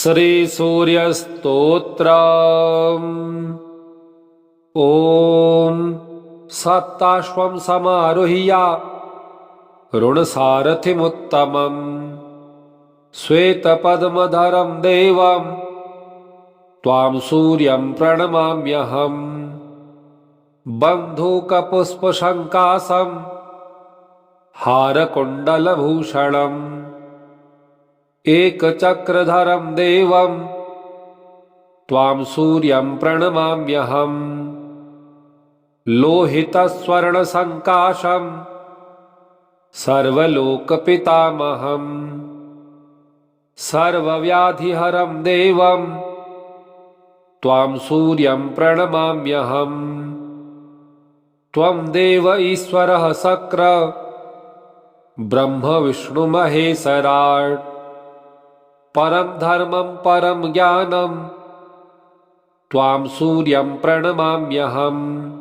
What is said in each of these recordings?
श्रीसूर्यस्तोत्रम्। ॐ सप्ताश्वं समारुह्य ऋणसारथिमुत्तमम् श्वेतपद्मधरं देवं त्वां सूर्यं प्रणमाम्यहम्। बन्धूकपुष्पशङ्कासं हारकुण्डलभूषणम् एकचक्रधरं देवं त्वां सूर्यं प्रणमाम्यहम्। लोहितस्वर्णसङ्काशं सर्वलोकपितामहम् सर्वव्याधिहरं देवं त्वां सूर्यं प्रणमाम्यहम्। त्वं देव ईश्वरः शक्र ब्रह्म विष्णु महेश्वराट्। परं धर्मं परं ज्ञानं त्वां सूर्यं प्रणमाम्यहम्।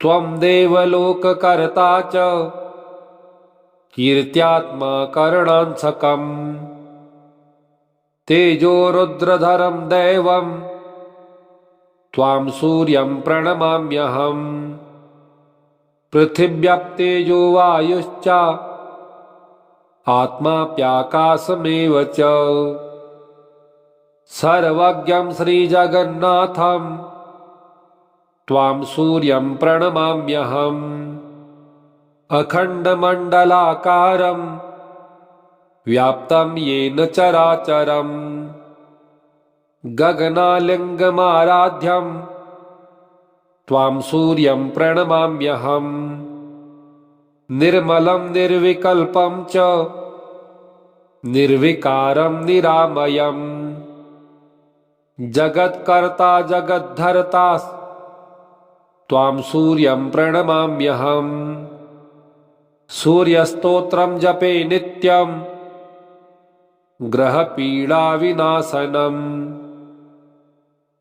त्वं देवलोककर्ता च कीर्त्यात्मा करणांसकम्। तेजोरुद्रधरं दैवं त्वां सूर्यं प्रणमाम्यहम्। पृथिव्याप्तेजो वायुश्च आत्माप्याकाशमेव च सर्वज्ञं श्रीजगन्नाथं त्वां सूर्यं प्रणमाम्यहम्। अखण्डमण्डलाकारं व्याप्तं येन चराचरं गगनालिङ्गमाराध्यं त्वां सूर्यं प्रणमाम्यहम्। निर्मलं निर्विकल्पं च निर्विकारं निरामयम् जगत्कर्ता जगद्धर्ता त्वां सूर्यं प्रणमाम्यहम्। सूर्यस्तोत्रं जपे नित्यं ग्रहपीडाविनाशनम्।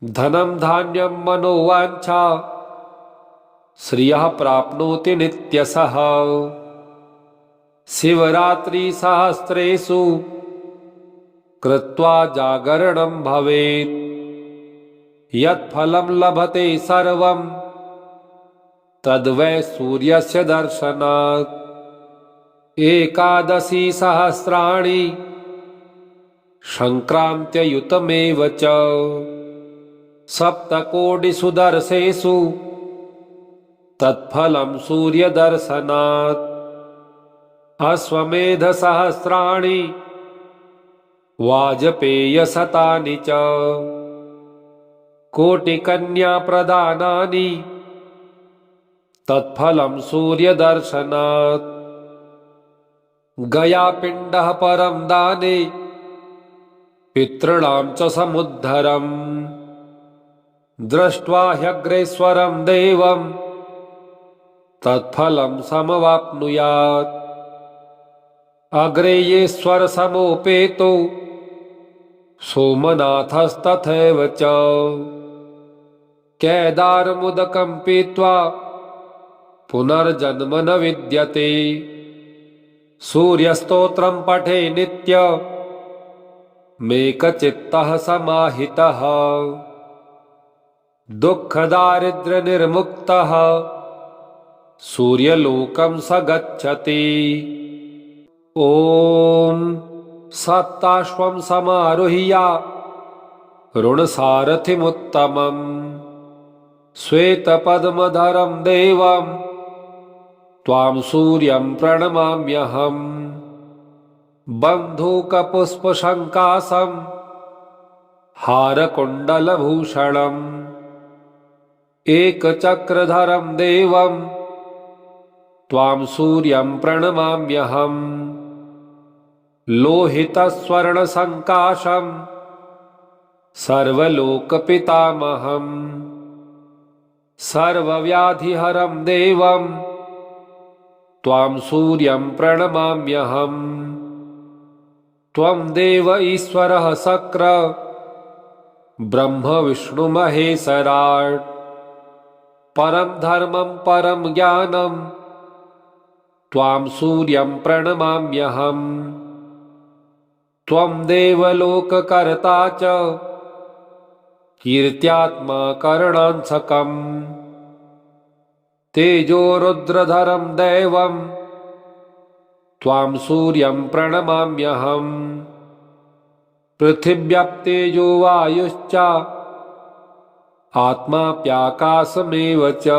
धनं धान्यं मनोवाञ्छा श्रियः प्राप्नोति नित्यशः। शिवरात्रिसहस्रेषु कृत्वा जागरणं भवेत् यत्फलं लभते सर्वं तद्वै सूर्यस्य दर्शनात्। एकादशी सहस्राणि संक्रान्त्ययुतमेव च सप्तकोटिषु दर्शेषु तत्फलं सूर्यदर्शनात्। अश्वमेधसहस्राणि वाजपेयशतानि च कोटिकन्याप्रदानानि तत्फलं सूर्यदर्शनात्। गयापिण्डः परं दाने पितॄणां च समुद्धरम् दृष्ट्वा ह्यग्रेश्वरं देवं तत्फलं समवाप्नुयात्। अग्रेयेश्वरसमोपेतो सोमनाथस्तथैव च केदारमुदकं पीत्वा पुनर्जन्म न विद्यते। सूर्यस्तोत्रं पठे नित्य मेकचित्तः समाहितः दुःखदारिद्र्यनिर्मुक्तः सूर्यलोकं स गच्छति। ॐ सप्ताश्वं समारुह्य ऋणसारथिमुत्तमम् श्वेतपद्मधरं देवं त्वां सूर्यं प्रणमाम्यहम्। बन्धूकपुष्पशङ्कासं हारकुण्डलभूषणम् एकचक्रधरं देवं त्वां सूर्यं प्रणमाम्यहम्। लोहितस्वर्णसङ्काशं सर्वलोकपितामहम् सर्वव्याधिहरं देवं त्वां सूर्यं प्रणमाम्यहम्। त्वं देव ईश्वरः शक्र ब्रह्म विष्णु महेश्वराट्। परं धर्मं परं ज्ञानं त्वां सूर्यं प्रणमाम्यहम्। त्वं देवलोककर्ता च कीर्त्यात्मा करणांसकम् तेजो रुद्रधरं दैवं त्वां सूर्यं प्रणमाम्यहम् पृथिव्याप्तेजो वायुश्च आत्माप्याकाशमेव च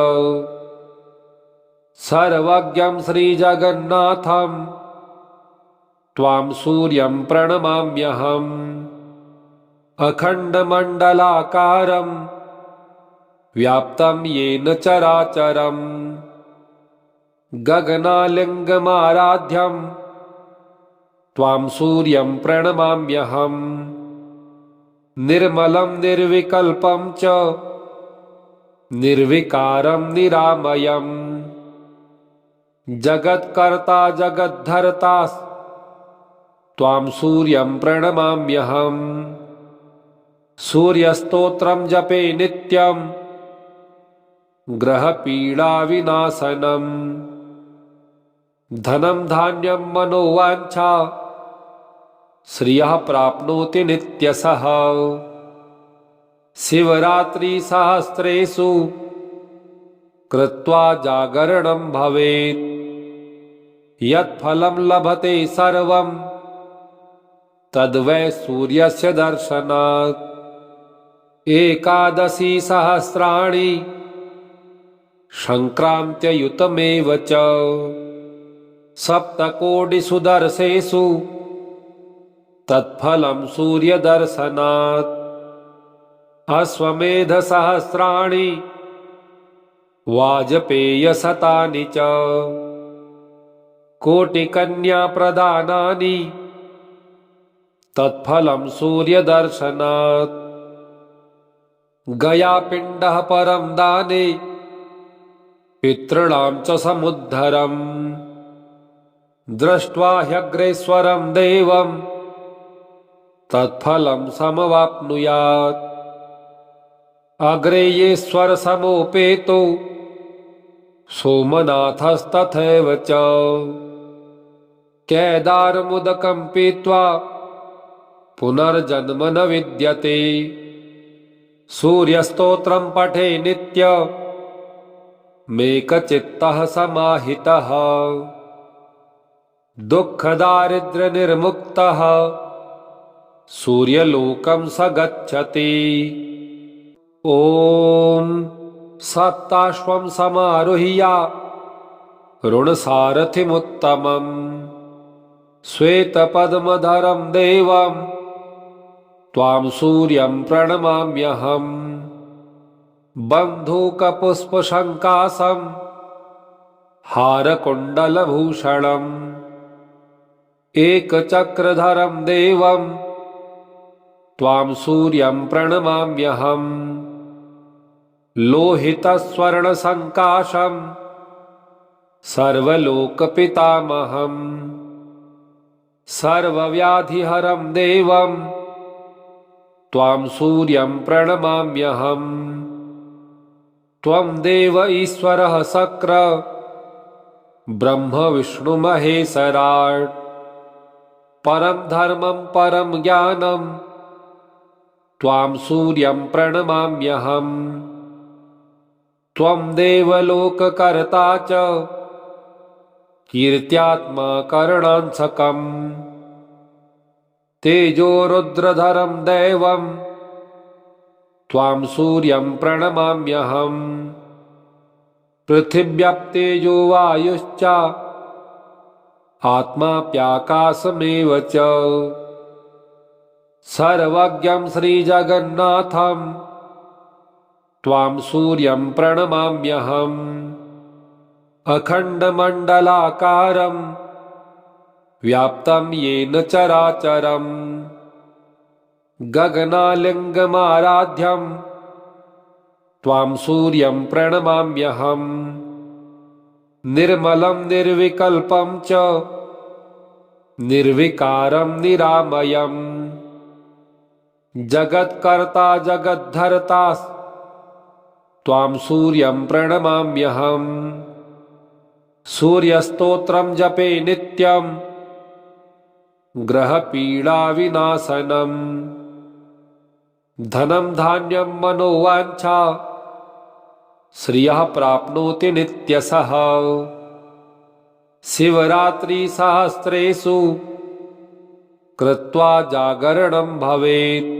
सर्वज्ञं श्रीजगन्नाथं त्वां सूर्यं प्रणमाम्यहम् अखण्डमण्डलाकारं व्याप्तं येन चराचरम् गगनालिङ्गमाराध्यं त्वां सूर्यं प्रणमाम्यहम् निर्मलं निर्विकल्पं च निर्विकारं निरामयम् जगत्कर्ता जगद्धर्ता त्वां सूर्यं प्रणमाम्यहम् सूर्यस्तोत्रं जपे नित्यं ग्रहपीडाविनाशनम् धनं धान्यं मनोवाञ्छा श्रियः प्राप्नोति नित्यशः शिवरात्रिसहस्रेषु कृत्वा जागरणं भवेत् यत्फलं लभते सर्वं तद्वै सूर्यस्य दर्शनात् एकादशी सहस्राणि संक्रान्त्ययुतमेव च सप्तकोटिषु दर्शेषु तत्फलं सूर्यदर्शनात् अश्वमेधसहस्राणि वाजपेयशतानि च कोटिकन्याप्रदानानि तत्फलं सूर्यदर्शनात् गयापिण्डः परं दाने पितॄणां च समुद्धरम् दृष्ट्वा ह्यग्रेश्वरं देवं तत्फलं समवाप्नुयात् अग्रेयेश्वर समोपेतो सोमनाथस्तथैव च केदारमुदकं पीत्वा पुनर्जन्म न विद्यते सूर्यस्तोत्रं पठे नित्य मेकचित्तः समाहितः दुःखदारिद्र्यनिर्मुक्तः सूर्यलोकं स गच्छति ॐ सप्ताश्वं समारुह्य ऋणसारथिमुत्तमम् श्वेतपद्मधरं देवं त्वां सूर्यं प्रणमाम्यहम् बन्धूकपुष्पशङ्कासं हारकुण्डलभूषणम् एकचक्रधरं देवं त्वां सूर्यं प्रणमाम्यहम् लोहितस्वर्णसङ्काशं सर्वलोकपितामहम् सर्वव्याधिहरं देवं त्वां सूर्यं प्रणमाम्यहम् त्वं देव ईश्वरः शक्र ब्रह्म विष्णुमहेश्वराट् परं धर्मं परं ज्ञानं त्वां सूर्यं प्रणमाम्यहम् त्वं देवलोककर्ता च कीर्त्यात्मा करणांसकम् तेजो रुद्रधरं दैवं त्वां सूर्यं प्रणमाम्यहम् पृथिव्याप्तेजो वायुश्च आत्माप्याकाशमेव च सर्वज्ञं श्रीजगन्नाथं त्वां सूर्यं प्रणमाम्यहम् अखण्डमण्डलाकारं व्याप्तं येन चराचरम् गगनालिङ्गमाराध्यं त्वां सूर्यं प्रणमाम्यहम् निर्मलं निर्विकल्पं च निर्विकारं निरामयम् जगत्कर्ता जगद्धर्ता त्वां सूर्यं प्रणमाम्यहम् सूर्यस्तोत्रं जपे नित्यं ग्रहपीडाविनाशनम् धनं धान्यं मनोवाञ्छा श्रियः प्राप्नोति नित्यशः शिवरात्रिसहस्रेषु कृत्वा जागरणं भवेत्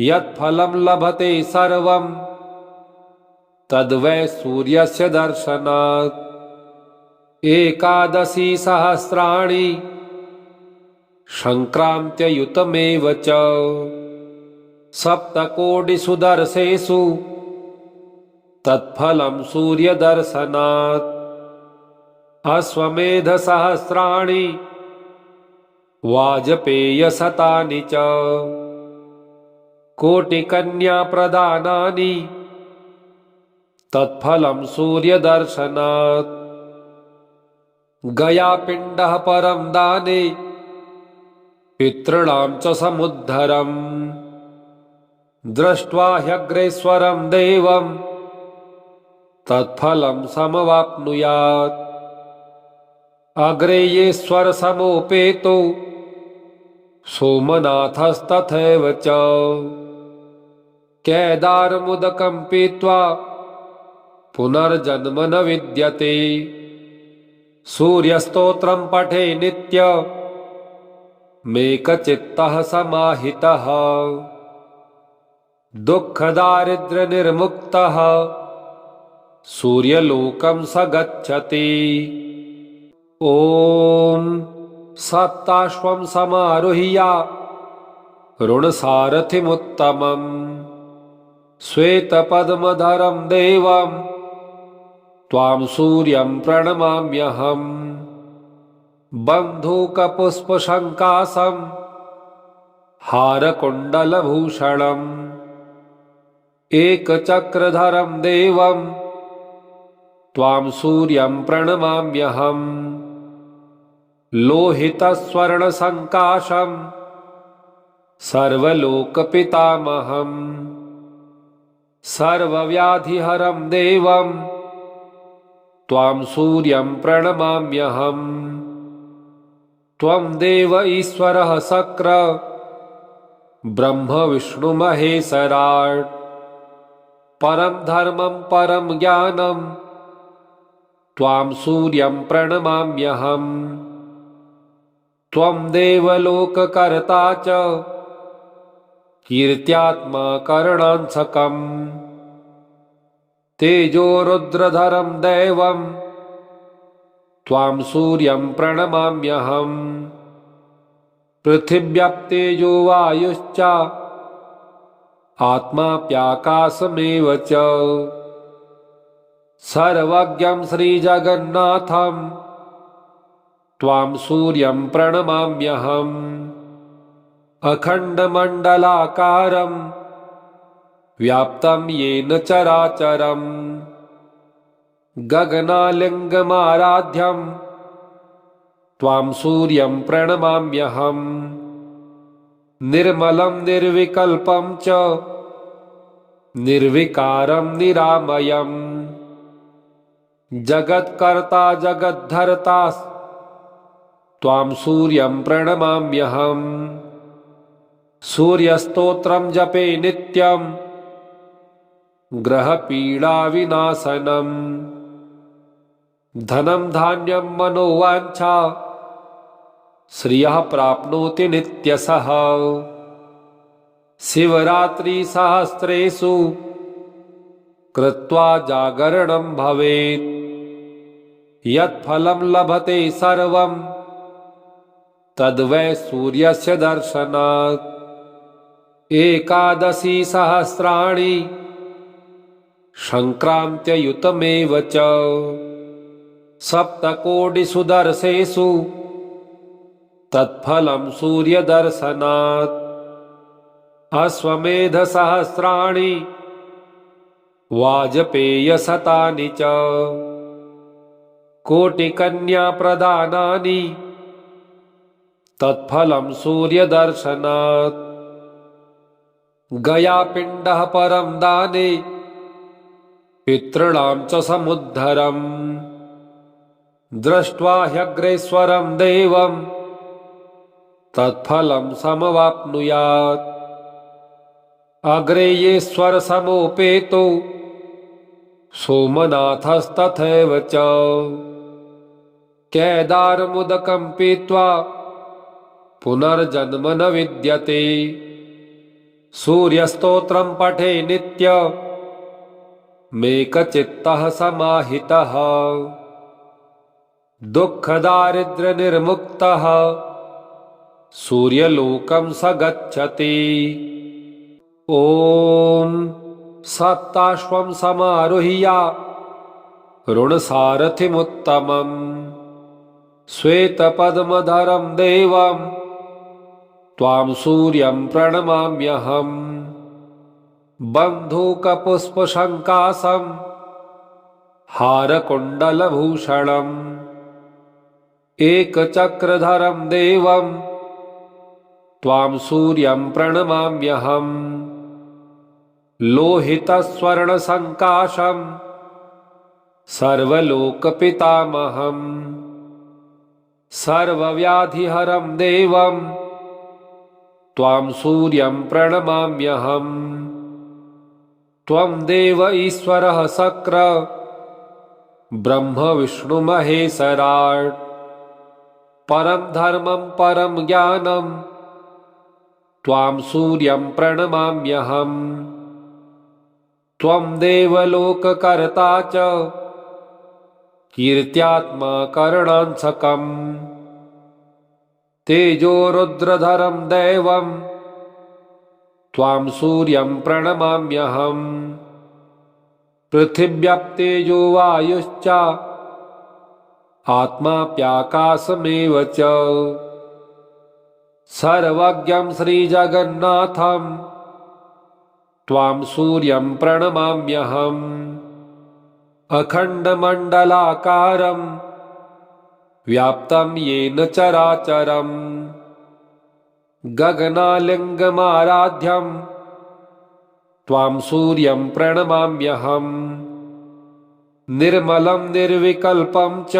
यत्फलं लभते सर्वं तद्वै सूर्यस्य दर्शनात् एकादशी सहस्राणि संक्रान्त्ययुतमेव च सप्तकोटिषु दर्शेषु तत्फलं सूर्यदर्शनात् अश्वमेधसहस्राणि वाजपेयशतानि च कोटिकन्याप्रदानानि तत्फलं सूर्यदर्शनात् गयापिण्डः परं दाने पितॄणां च समुद्धरम् दृष्ट्वा ह्यग्रेश्वरं देवं तत्फलं समवाप्नुयात् अग्रेयेश्वर समोपेतो सोमनाथस्तथैव च केदारमुदकं पीत्वा पुनर्जन्म न विद्यते सूर्यस्तोत्रं पठे नित्य मेकचित्तः समाहितः दुःखदारिद्र्यनिर्मुक्तः सूर्यलोकं स गच्छति ॐ सप्ताश्वं समारुह्य ऋणसारथिमुत्तमम् श्वेतपद्मधरं देवं त्वां सूर्यं प्रणमाम्यहम् बन्धूकपुष्पशङ्कासं हारकुण्डलभूषणम् एकचक्रधरं देवं त्वां सूर्यं प्रणमाम्यहम् लोहितस्वर्णसङ्काशं सर्वलोकपितामहम् सर्वव्याधिहरं देवं त्वां सूर्यं प्रणमाम्यहम् त्वं देव ईश्वरः शक्र ब्रह्म विष्णुमहेश्वराट् परं धर्मं परं ज्ञानं त्वां सूर्यं प्रणमाम्यहम् त्वं देवलोककर्ता च कीर्त्यात्मा करणांसकम् तेजोरुद्रधरं दैवं त्वां सूर्यं प्रणमाम्यहम् पृथिव्याप्तेजो वायुश्च आत्माप्याकाशमेव च सर्वज्ञं श्रीजगन्नाथं त्वां सूर्यं प्रणमाम्यहम् अखण्डमण्डलाकारं व्याप्तं येन चराचरं गगनालिङ्गमाराध्यं त्वां सूर्यं प्रणमाम्यहम् निर्मलं निर्विकल्पं च निर्विकारं निरामयम् जगत्कर्ता जगद्धर्ता त्वां सूर्यं प्रणमाम्यहम् सूर्यस्तोत्रं जपे नित्यं ग्रहपीडाविनाशनम् धनं धान्यं मनोवाञ्छा श्रियः प्राप्नोति तत्फलं समवाप्नुयात्। अग्रेयेश्वर समोपेतो सोमनाथस्तथैव च। केदारमुदकं पीत्वा पुनर्जन्म न विद्यते। सूर्यस्तोत्रं पठे नित्य मेकचित्तः समाहितः। दुःखदारिद्र्यनिर्मुक्तः सूर्यलोकं स गच्छति। ॐ सप्ताश्वं समारुह्य ऋणसारथिमुत्तमम् श्वेतपद्मधरं देवं त्वां सूर्यं प्रणमाम्यहम्। बन्धूकपुष्पशङ्कासं हारकुण्डलभूषणम् एकचक्रधरं देवं त्वां सूर्यं प्रणमाम्यहम्। लोहितस्वर्णसङ्काशं सर्वलोकपितामहम्। सर्वव्याधिहरं देवं त्वां सूर्यं प्रणमाम्यहम्। त्वं देव ईश्वरः शक्र ब्रह्म विष्णु महेश्वराट्। परं धर्मं परं ज्ञानं त्वां सूर्यं प्रणमाम्यहम्। त्वं देवलोककर्ता च कीर्त्यात्मा करणांसकम्। तेजो रुद्रधरं दैवं त्वां सूर्यं प्रणमाम्यहम्। पृथिव्याप्तेजो वायुश्च आत्माप्याकाशमेव च। सर्वज्ञं श्रीजगन्नाथं त्वां सूर्यं प्रणमाम्यहम्। अखण्डमण्डलाकारं व्याप्तं येन चराचरम्। गगनालिङ्गमाराध्यं त्वां सूर्यं प्रणमाम्यहम्। निर्मलं निर्विकल्पं च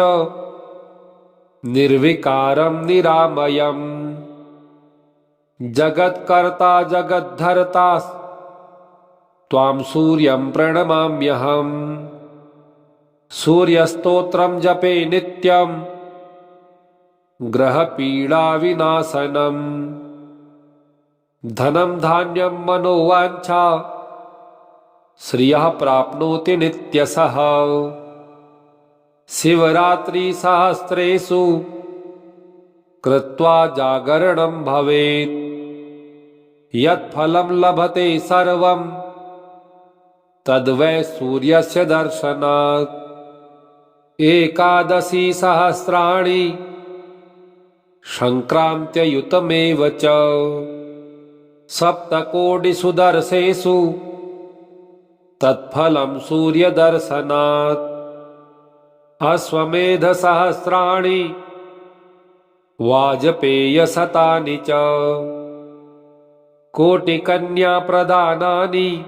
निर्विकारं निरामयम्। जगत्कर्ता जगद्धर्ता त्वां सूर्यं प्रणमाम्यहम्। सूर्यस्तोत्रं जपे नित्यं ग्रहपीडाविनाशनम्। धनं धान्यं मनोवाञ्छा श्रियः प्राप्नोति नित्यशः। शिवरात्रिसहस्रेषु कृत्वा जागरणं भवेत्। यत्फलं लभते सर्वं तद्वै सूर्यस्य दर्शनात्। एकादशी सहस्राणि संक्रान्त्ययुतमेव च। सप्तकोटिषु दर्शेषु तत्फलं सूर्यदर्शनात्। अश्वमेधसहस्राणि वाजपेयशतानि च। कोटिकन्याप्रदानानि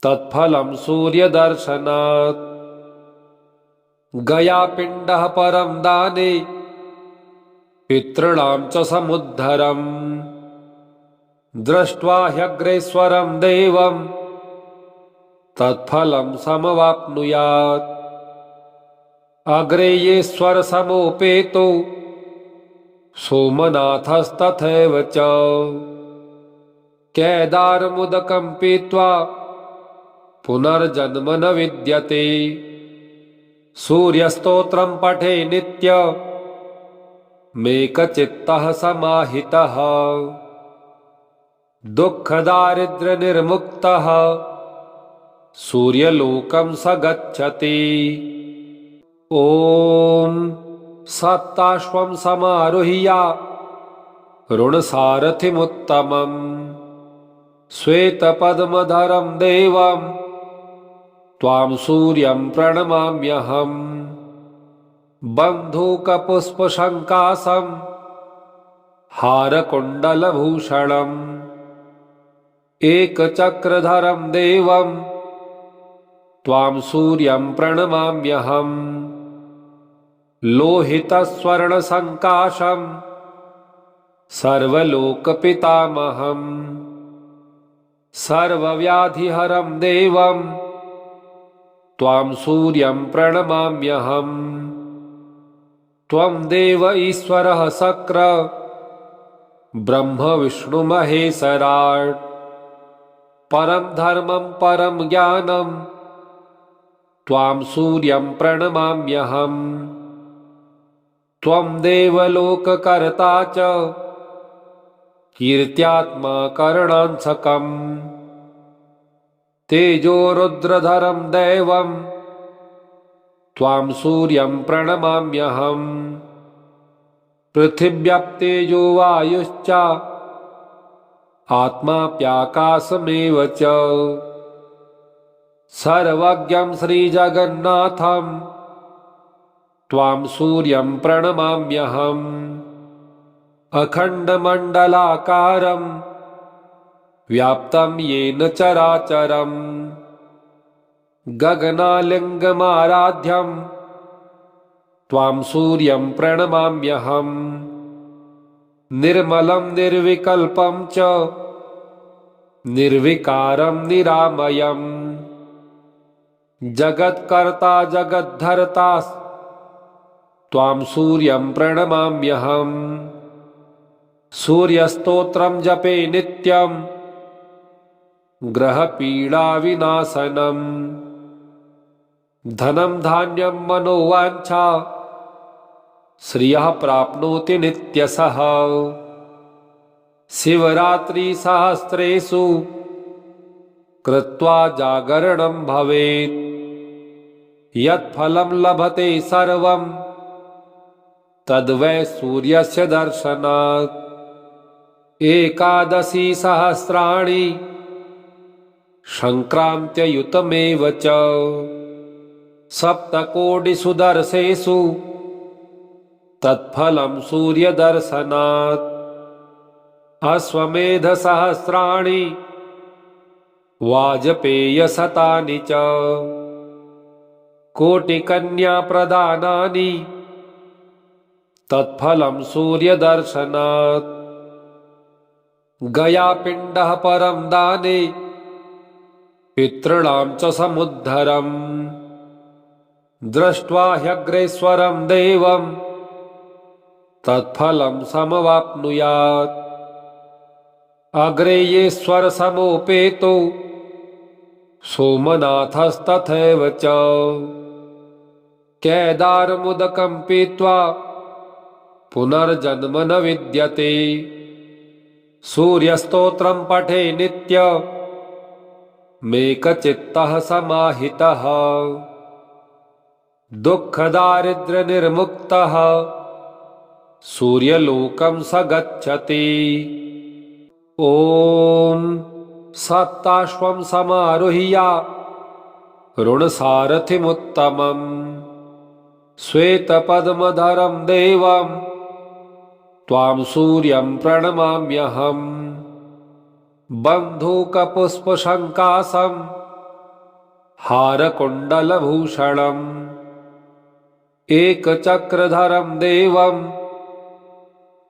तत्फलं सूर्यदर्शनात्। गयापिण्डः परं दाने पितॄणां च समुद्धरम्। दृष्ट्वा ह्यग्रेश्वरं देवं तत्फलं समवाप्नुयात्। अग्रेयेश्वर समोपेतो सोमनाथस्तथैव च। केदारमुदकं पीत्वा पुनर्जन्म न विद्यते। सूर्यस्तोत्रं पठे नित्य मेकचित्तः समाहितः। दुःखदारिद्र्यनिर्मुक्तः सूर्यलोकं स गच्छति। ॐ सप्ताश्वं समारुह्य ऋणसारथिमुत्तमम् श्वेतपद्मधरं देवं त्वां सूर्यं प्रणमाम्यहम्। बन्धूकपुष्पशङ्कासं हारकुण्डलभूषणम् एकचक्रधरं देवं त्वां सूर्यं प्रणमाम्यहम्। लोहितस्वर्णसङ्काशं सर्वलोकपितामहम् सर्वव्याधिहरं देवं त्वां सूर्यं प्रणमाम्यहम्। त्वं देव ईश्वरः शक्र ब्रह्म विष्णु महेश्वराट्। परं धर्मं परं ज्ञानं त्वां सूर्यं प्रणमाम्यहम्। त्वं देवलोककर्ता च कीर्त्यात्मा करणांसकम्। तेजो रुद्रधरं दैवं त्वां सूर्यं प्रणमाम्यहम्। पृथिव्याप्तेजो वायुश्च आत्माप्याकाशमेव च। सर्वज्ञं श्रीजगन्नाथं त्वां सूर्यं प्रणमाम्यहम्। अखण्डमण्डलाकारं व्याप्तं येन चराचरम्। गगनालिङ्गमाराध्यं त्वां सूर्यं प्रणमाम्यहम्। निर्मलं निर्विकल्पं च निर्विकारं निरामयम्। जगत्कर्ता जगद्धर्ता त्वां सूर्यं प्रणमाम्यहम्। सूर्यस्तोत्रं जपे नित्यं ग्रहपीडाविनाशनम्। धनं धान्यं मनोवाञ्छा श्रियः प्राप्नोति नित्यशः। शिवरात्रिसहस्रेषु कृत्वा जागरणं भवेत्। यत्फलं लभते सर्वं तद्वै सूर्यस्य दर्शनात्। एकादशी सहस्राणि संक्रान्त्ययुतमेव च। सप्तकोटिषु दर्शेषु तत्फलं सूर्यदर्शनात्। अश्वमेधसहस्राणि वाजपेयशतानि च। कोटिकन्याप्रदानानि तत्फलं सूर्यदर्शनात्। गयापिण्डः परं दाने पितॄणां च समुद्धरम्। दृष्ट्वा ह्यग्रेश्वरं देवं तत्फलं समवाप्नुयात्। अग्रेयेश्वर समोपेतो सोमनाथस्तथैव च। केदारमुदकं पीत्वा पुनर्जन्म न विद्यते। सूर्यस्तोत्रं पठे नित्य मेकचित्तः समाहितः। दुःखदारिद्र्यनिर्मुक्तः सूर्यलोकं स गच्छति। ॐ सप्ताश्वं समारुह्य ऋणसारथिमुत्तमम्। श्वेतपद्मधरं देवं त्वां सूर्यं प्रणमाम्यहम्। बन्धूकपुष्पशङ्कासं हारकुण्डलभूषणम्। एकचक्रधरं देवं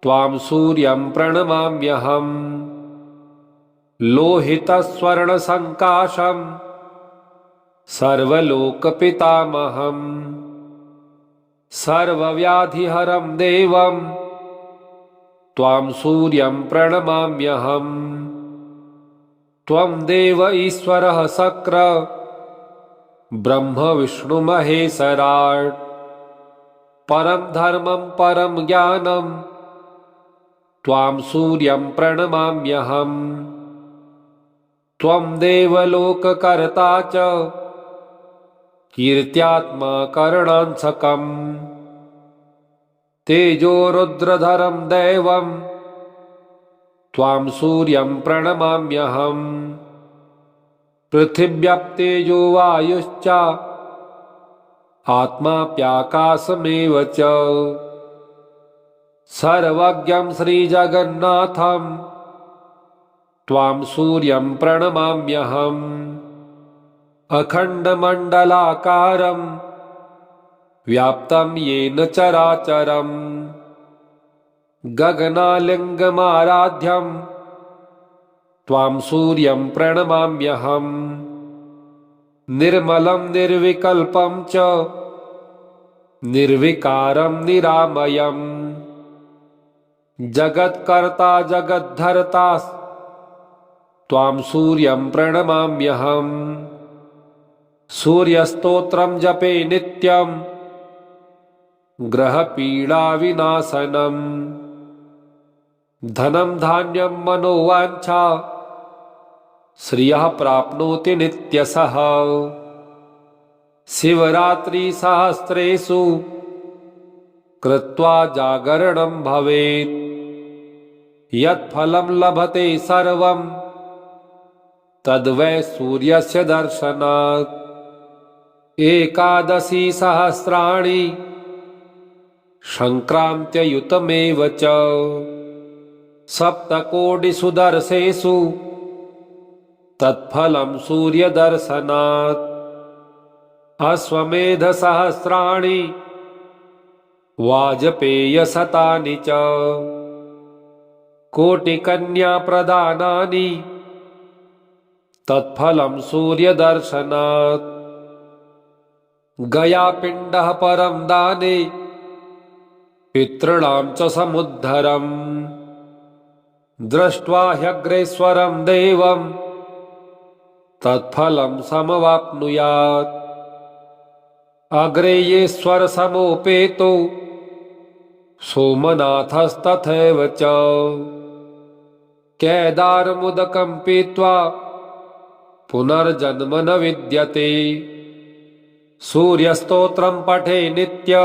त्वां सूर्यं प्रणमाम्यहम्। लोहितस्वर्णसङ्काशं सर्वलोकपितामहम्। सर्वव्याधिहरं देवं त्वां सूर्यं प्रणमाम्यहम्। त्वं देव ईश्वरः शक्र ब्रह्म विष्णु महेश्वराट्। परं धर्मं परं ज्ञानं त्वां सूर्यं प्रणमाम्यहम्। त्वं देवलोककर्ता च कीर्त्यात्मा करणांसकम्। तेजो रुद्रधरं दैवं त्वां सूर्यं प्रणमाम्यहम्। पृथिव्याप्तेजो वायुश्च आत्माप्याकाशमेव च। सर्वज्ञं श्रीजगन्नाथं त्वां सूर्यं प्रणमाम्यहम्। अखण्डमण्डलाकारं व्याप्तं येन चराचरम्। गगनालिङ्गमाराध्यं त्वां सूर्यं प्रणमाम्यहम् निर्मलं निर्विकल्पं च निर्विकारं निरामयम् जगत्कर्ता जगद्धर्ता त्वां सूर्यं प्रणमाम्यहम् सूर्यस्तोत्रं जपे नित्यं ग्रहपीडाविनाशनम् धनं धान्यं मनोवाञ्छा श्रियः प्राप्नोति नित्यशः शिवरात्रिसहस्रेषु कृत्वा जागरणं भवेत् यत्फलं लभते सर्वं तद्वै सूर्यस्य दर्शनात् एकादशी सहस्राणि संक्रान्त्ययुतमेव च सप्तकोटिषु दर्शेषु तत्फलं सूर्यदर्शनात् अश्वमेधसहस्राणि वाजपेयशतानि च कोटिकन्याप्रदानानि तत्फलं सूर्यदर्शनात् गयापिण्डः परं दाने पितॄणां च समुद्धरम् दृष्ट्वा ह्यग्रेश्वरं देवं तत्फलं समवाप्नुयात् अग्रेयेश्वर समोपेतो सोमनाथस्तथैव च केदारमुदकं पीत्वा पुनर्जन्म न विद्यते सूर्यस्तोत्रं पठे नित्य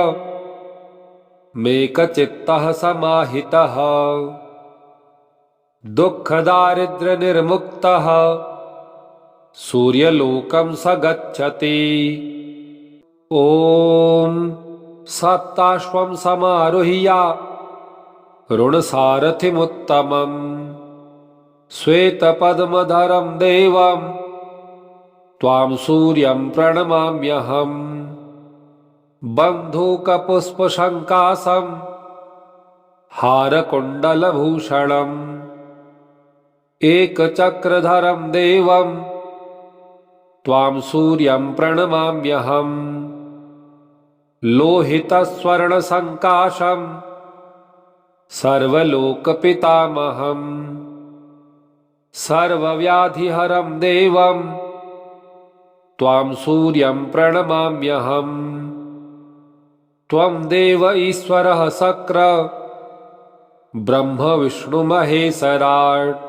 मेकचित्तः समाहितः दुःखदारिद्र्यनिर्मुक्तः सूर्यलोकं स गच्छति ॐ सप्ताश्वं समारुह्य ऋणसारथिमुत्तमम् श्वेतपद्मधरं देवं त्वां सूर्यं प्रणमाम्यहम् बन्धूकपुष्पशङ्कासं हारकुण्डलभूषणम् एकचक्रधरं देवं त्वां सूर्यं प्रणमाम्यहम् लोहितस्वर्णसङ्काशं सर्वलोकपितामहम् सर्वव्याधिहरं देवं त्वां सूर्यं प्रणमाम्यहम् त्वं देव ईश्वरः शक्र ब्रह्म विष्णु महेश्वराट्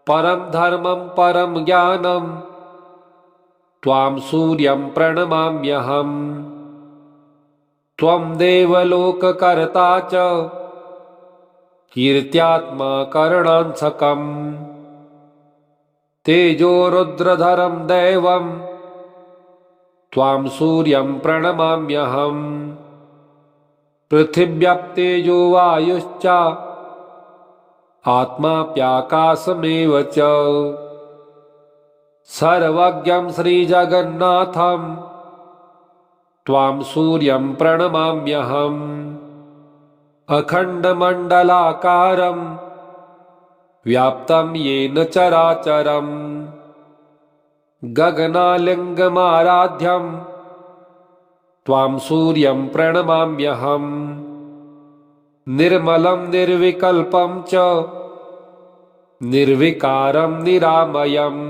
परं धर्मं परं ज्ञानं त्वां सूर्यं प्रणमाम्यहम् त्वं देवलोककर्ता च कीर्त्यात्मा करणांसकम् तेजोरुद्रधरं दैवं त्वां सूर्यं प्रणमाम्यहम् पृथिव्याप्तेजो वायुश्च आत्माप्याकाशमेव च सर्वज्ञं श्रीजगन्नाथं त्वां सूर्यं प्रणमाम्यहम् अखण्डमण्डलाकारं व्याप्तं येन चराचरं गगनालिङ्गमाराध्यं त्वां सूर्यं प्रणमाम्यहम् निर्मलं निर्विकल्पं च निर्विकारं निरामयम्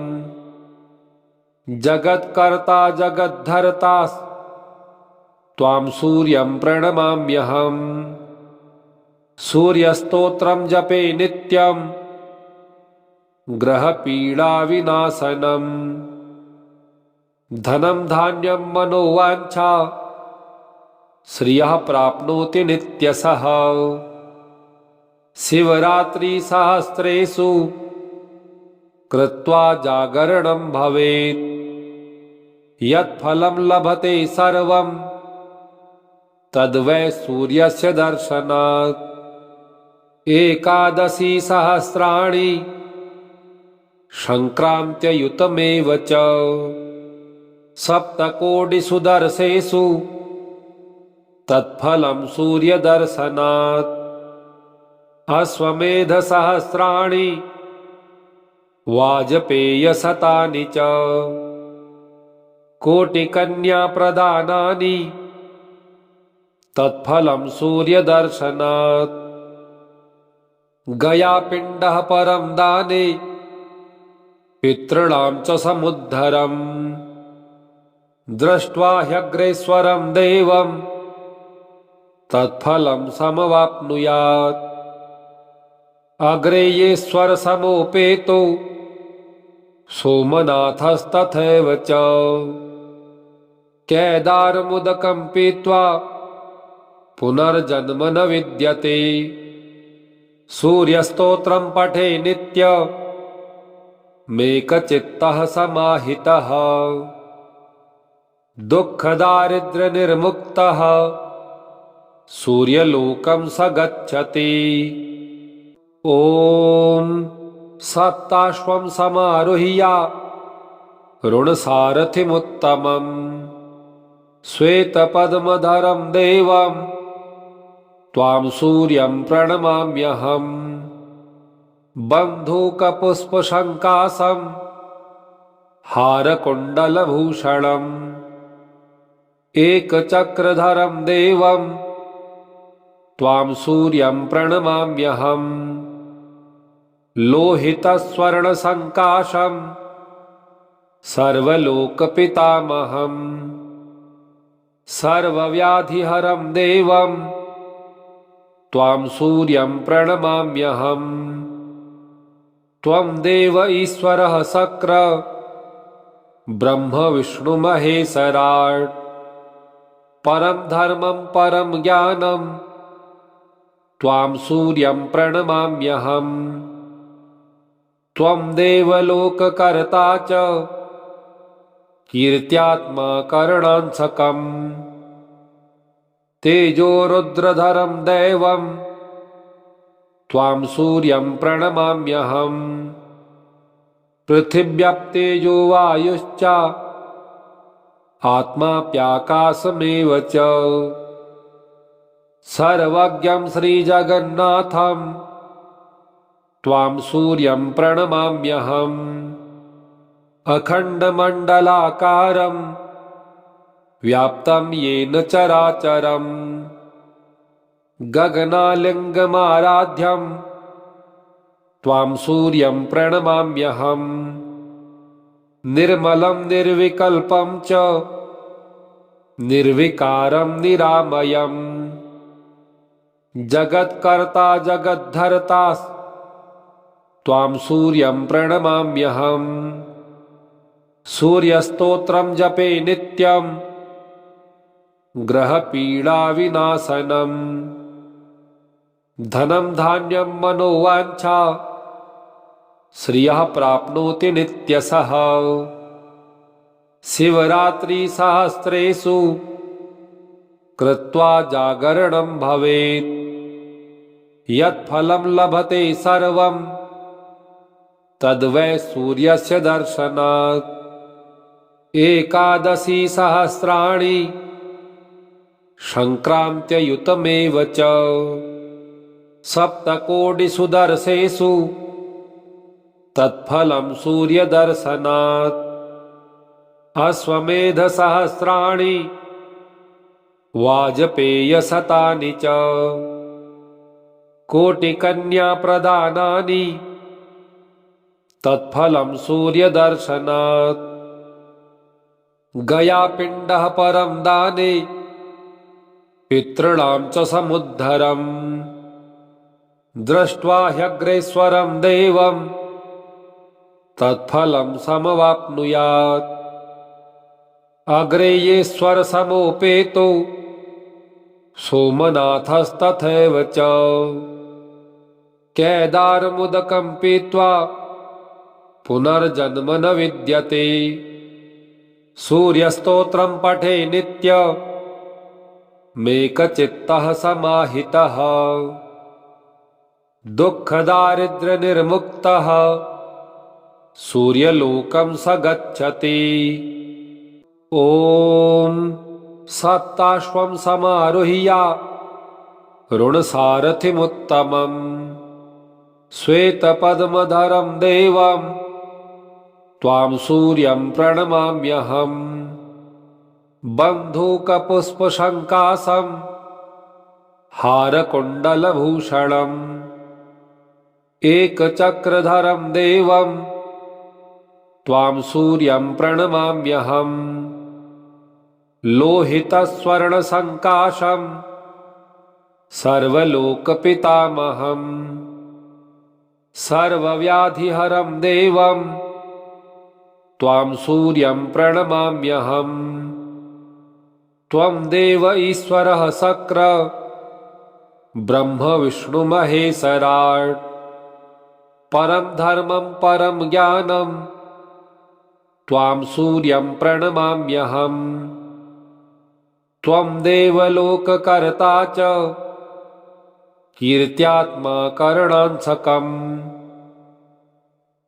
जगत्कर्ता जगद्धर्ता त्वां सूर्यं प्रणमाम्यहम् सूर्यस्तोत्रं जपे नित्यं ग्रहपीडाविनाशनम् धनं धान्यं मनोवाञ्छा श्रियः प्राप्नोति नित्यशः शिवरात्रिसहस्रेषु कृत्वा जागरणं भवेत् यत्फलं लभते सर्वं तद्वै सूर्यस्य दर्शनात् एकादशी सहस्राणि संक्रान्त्ययुतमेव च सप्तकोटिषु दर्शेषु तत्फलं सूर्यदर्शनात् अश्वमेधसहस्राणि वाजपेयशतानि च कोटिकन्याप्रदानानि तत्फलं सूर्यदर्शनात् गयापिण्डः परं दाने पितॄणां च समुद्धरम् दृष्ट्वा ह्यग्रेश्वरं देवं तत्फलं समवाप्नुयात् अग्रेयेश्वरसमोपेतो सोमनाथस्तथैव च केदारमुदकं पीत्वा पुनर्जन्म न विद्यते सूर्यस्तोत्रं पठे नित्यमेकचित्तः समाहितः दुःखदारिद्र्यनिर्मुक्तः सूर्यलोकं स गच्छति। ॐ सप्ताश्वं समारुह्य ऋणसारथिमुत्तमं श्वेतपद्मधरं देवं त्वां सूर्यं प्रणमाम्यहम् बन्धूकपुष्पशङ्कासं हारकुण्डलभूषणम् एकचक्रधरं देवं त्वां सूर्यं प्रणमाम्यहम् लोहितस्वर्णसङ्काशं सर्वलोकपितामहम् सर्वव्याधिहरं देवं त्वां सूर्यं प्रणमाम्यहम् त्वं देव ईश्वरः शक्र ब्रह्म विष्णु महेश्वराट् परं धर्मं परं ज्ञानं त्वां सूर्यं प्रणमाम्यहम् त्वं देवलोककर्ता च कीर्त्यात्मा करणांसकम् तेजो रुद्रधरं दैवं त्वां सूर्यं प्रणमाम्यहम् पृथिव्याप्तेजो वायुश्च आत्माप्याकाशमेव च सर्वज्ञं श्रीजगन्नाथं त्वां सूर्यं प्रणमाम्यहम् अखण्डमण्डलाकारं व्याप्तं येन चराचरं गगनालिङ्गमाराध्यं त्वां सूर्यं प्रणमाम्यहम् निर्मलं निर्विकल्पं च निर्विकारं निरामयम् जगत्कर्ता जगद्धर्ता त्वां सूर्यं प्रणमाम्यहम् सूर्यस्तोत्रं जपे नित्यं ग्रहपीडाविनाशनम् धनं धान्यं मनोवाञ्छा श्रियः प्राप्नोति नित्यशः शिवरात्रिसहस्रेषु कृत्वा जागरणं भवेत् यत्फलं लभते सर्वं तद्वै सूर्यस्य दर्शनात् एकादशी सहस्राणि संक्रान्त्ययुतमेव च सप्तकोटिषु दर्शेषु तत्फलं सूर्यदर्शनात् अश्वमेधसहस्राणि वाजपेयशतानि च कोटिकन्याप्रदानानि तत्फलं सूर्यदर्शनात् गयापिण्डः परं दाने पितॄणां च समुद्धरम् दृष्ट्वा ह्यग्रेश्वरं देवं तत्फलं समवाप्नुयात् अग्रेयेश्वरसमोपेतो सोमनाथस्तथैव च केदारमुदकं पीत्वा पुनर्जन्म न विद्यते सूर्यस्तोत्रं पठे नित्यमेकचित्तः समाहितः दुःखदारिद्र्यनिर्मुक्तः सूर्यलोकं स गच्छति। ॐ सप्ताश्वं समारुह्य ऋणसारथिमुत्तमम् श्वेतपद्मधरं देवं त्वां सूर्यं प्रणमाम्यहम् बन्धूकपुष्पशङ्कासं हारकुण्डलभूषणम् एकचक्रधरं देवं त्वां सूर्यं प्रणमाम्यहम् लोहितस्वर्णसङ्काशं सर्वलोकपितामहम् सर्वव्याधिहरं देवं त्वां सूर्यं प्रणमाम्यहम् त्वं देव ईश्वरः शक्र ब्रह्म विष्णुमहेश्वराट् परं धर्मं परं ज्ञानं त्वां सूर्यं प्रणमाम्यहम् त्वं देवलोककर्ता च कीर्त्यात्मा करणांसकम्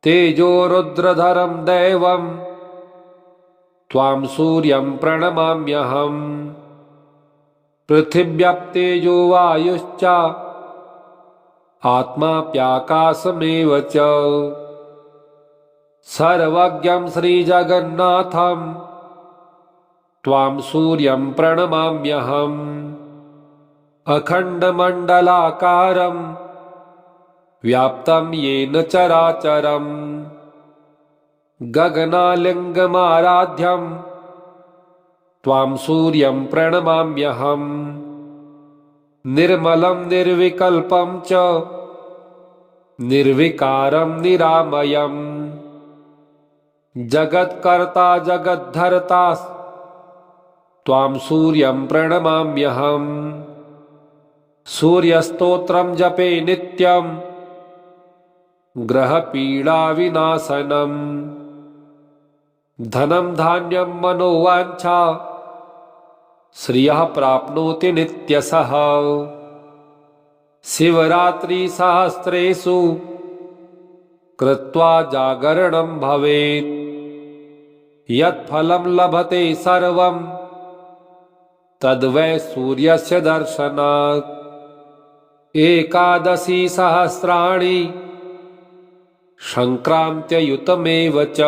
तेजो रुद्रधरं दैवं त्वां सूर्यं प्रणमाम्यहम् पृथिव्याप्तेजो वायुश्च आत्माप्याकाशमेव च सर्वज्ञं श्रीजगन्नाथं त्वां सूर्यं प्रणमाम्यहम् अखण्डमण्डलाकारं व्याप्तं येन चराचरम् गगनालिङ्गमाराध्यं त्वां सूर्यं प्रणमाम्यहम् निर्मलं निर्विकल्पं च निर्विकारं निरामयम् जगत्कर्ता जगद्धर्ता त्वां सूर्यं प्रणमाम्यहम् सूर्यस्तोत्रं जपे नित्यं ग्रहपीडाविनाशनम् धनं धान्यं मनोवाञ्छा श्रियः प्राप्नोति नित्यशः शिवरात्रिसहस्रेषु कृत्वा जागरणं भवेत् यत्फलं लभते सर्वं तद्वै सूर्यस्य दर्शनात् एकादशी सहस्राणि संक्रान्त्ययुतमेव च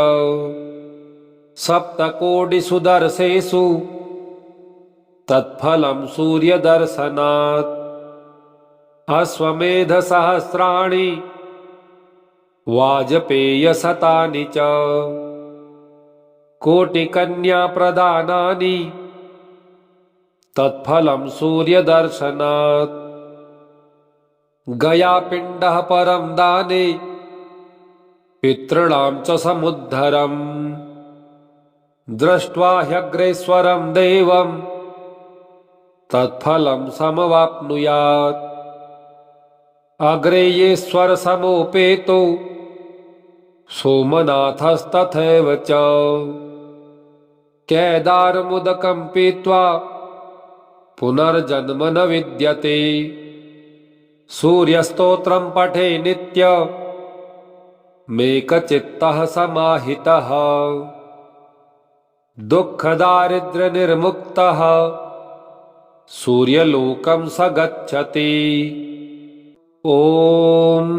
सप्तकोटिषु दर्शेषु तत्फलं सूर्यदर्शनात् अश्वमेधसहस्राणि वाजपेयशतानि च कोटिकन्याप्रदानानि तत्फलं सूर्यदर्शनात् गयापिण्डः परं दाने पितॄणां च समुद्धरम् दृष्ट्वा ह्यग्रेश्वरं देवं तत्फलं समवाप्नुयात् अग्रेयेश्वर समोपेतो सोमनाथस्तथैव च केदारमुदकं पीत्वा पुनर्जन्म न विद्यते सूर्यस्तोत्रं पठे नित्य मेकचित्तः समाहितः दुःखदारिद्र्यनिर्मुक्तः सूर्यलोकं स गच्छति ॐ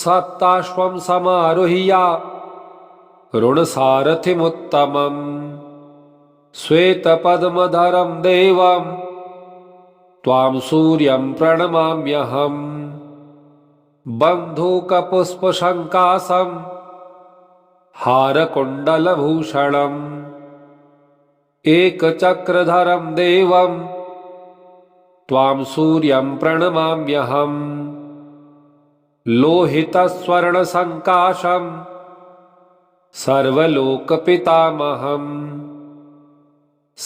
सप्ताश्वं समारुह्य ऋणसारथिमुत्तमम् श्वेतपद्मधरं देवं त्वां सूर्यं प्रणमाम्यहम् बन्धूकपुष्पशङ्कासं हारकुण्डलभूषणम् एकचक्रधरं देवं त्वां सूर्यं प्रणमाम्यहम् लोहितस्वर्णसङ्काशं सर्वलोकपितामहम्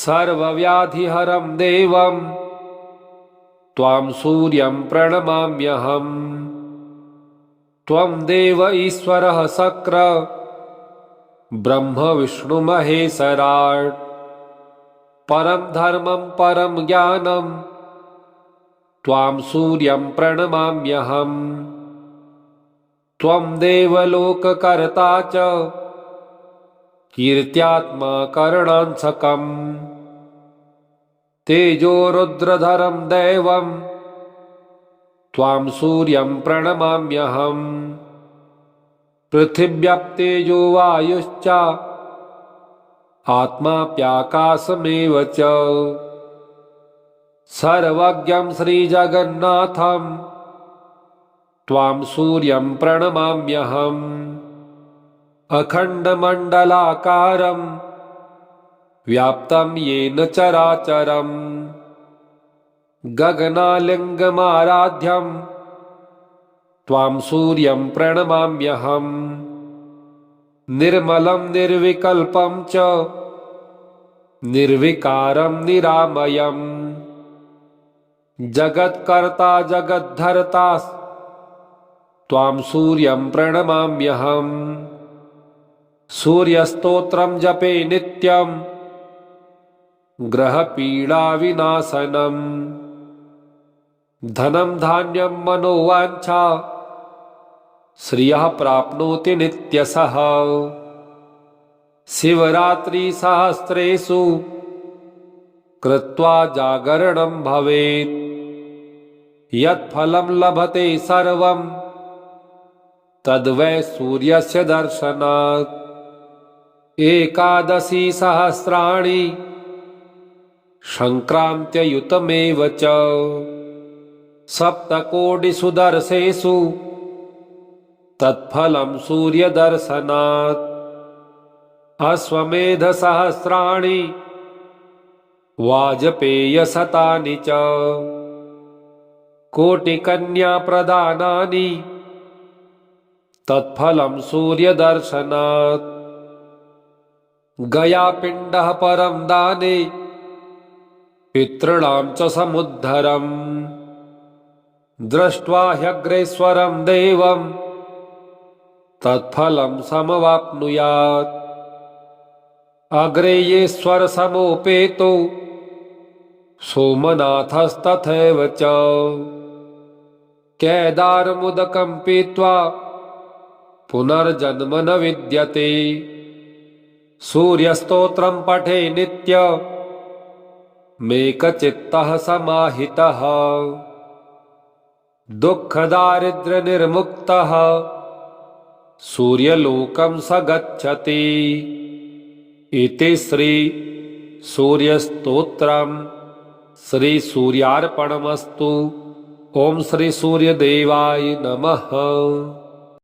सर्वव्याधिहरं देवं त्वां सूर्यं प्रणमाम्यहम् त्वं देव ईश्वरः शक्र ब्रह्म विष्णुमहेश्वराट् परं धर्मं परं ज्ञानं त्वां सूर्यं प्रणमाम्यहम् त्वं देवलोककर्ता च कीर्त्यात्मा करणांसकम् तेजो रुद्रधरं दैवं त्वां सूर्यं प्रणमाम्यहम्। पृथिव्याप्तेजो वायुश्च आत्माप्याकाशमेव च सर्वज्ञं श्रीजगन्नाथं त्वां सूर्यं प्रणमाम्यहम्। अखण्डमण्डलाकारं व्याप्तं येन चराचरम् गगनालिङ्गमाराध्यं त्वां सूर्यं प्रणमाम्यहम्। निर्मलं निर्विकल्पं च निर्विकारं निरामयम् जगत्कर्ता जगद्धर्ता त्वां सूर्यं प्रणमाम्यहम्। सूर्यस्तोत्रं जपे नित्यं ग्रहपीडाविनाशनम् धनं धान्यं मनोवाञ्छा श्रियः प्राप्नोति नित्यशः। शिवरात्रिसहस्रेषु कृत्वा जागरणं भवेत् यत्फलं लभते सर्वं तद्वै सूर्यस्य दर्शनात्। एकादशी सहस्राणि संक्रान्त्ययुतमेव च सप्तकोटिषु दर्शेषु तत्फलं सूर्यदर्शनात्। अश्वमेधसहस्राणि वाजपेयशतानि च कोटिकन्याप्रदानानि तत्फलं सूर्यदर्शनात्। गयापिण्डः परं दाने पितॄणां च समुद्धरम् दृष्ट्वा ह्यग्रेश्वरं देवं तत्फलं समवाप्नुयात्। अग्रेयेश्वर समोपेतो सोमनाथस्तथैव च केदारमुदकं पीत्वा पुनर्जन्म न विद्यते। सूर्यस्तोत्रं पठे नित्य मेकचित्तः समाहितः दुःखदारिद्र्यनिर्मुक्तः सूर्यलोकं स गच्छति। इति श्री सूर्यस्तोत्रं श्री सूर्यार्पणमस्तु। ओम श्री सूर्यदेवाय नमः।